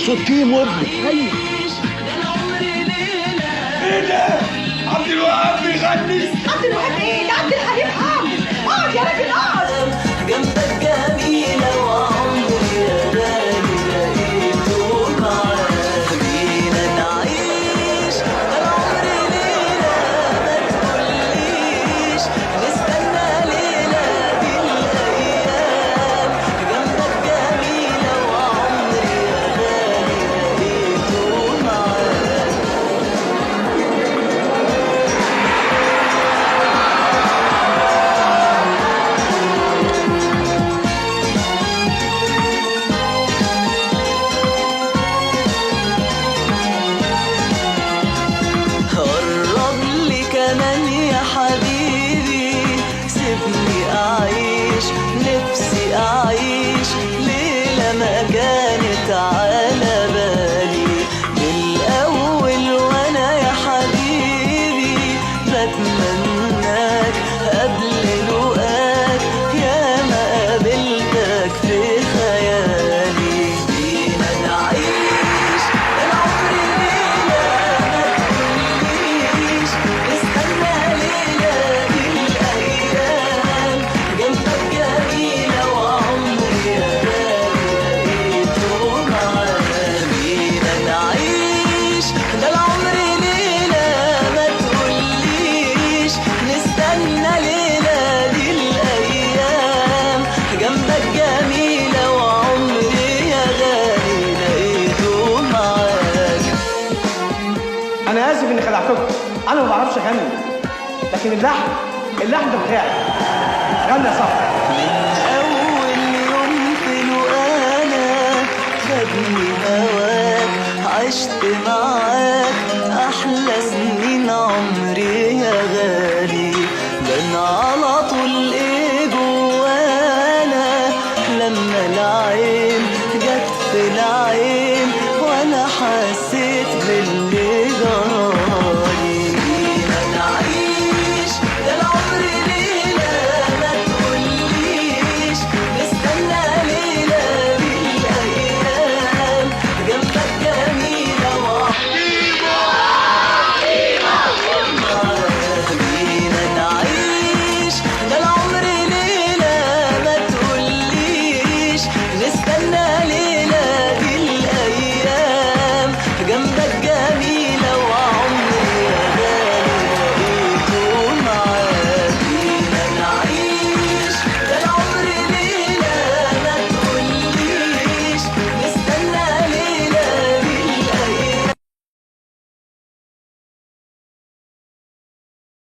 صوت كيمو ابنك. ايوه ايه ده؟ عبد الوهاب بيغني. عبد الوهاب ايه؟ ده عبد الحليم حافظ. اقعد يا راجل اقعد. جنبك جميلة وعمري يا غالي لقيته معاك. بينا نعيش العمر ليلة ما تقوليش نستنى ليلة دي الأيام. جنبك جميلة وعمري يا غالي لقيته معاك. قرب لي كمان يا حبيبي سيبني أعيش نفسي أعيش ليلة ما كانت على بالي من الأول وأنا يا حبيبي بتمناك قبل لقاك يا ما قابلتك في خيالي. بينا نعيش العمر ليلة ما تقوليش نستنى ليلة دي الأيام. جنبك جميلة وعمري يا غالي لقيته معاك. بينا نعيش ده العمر ليلة ما تقوليش نستنى ليلة دي الأيام. جنبك جميلة وعمري يا غالي لقيته معاك. انا اسف اني خدعتكم، انا ما بعرفش اغني، لكن اللحن ده بتاعي. غني يا صاحبي. من أول يوم في لقانا خدني هواك عشت معاك.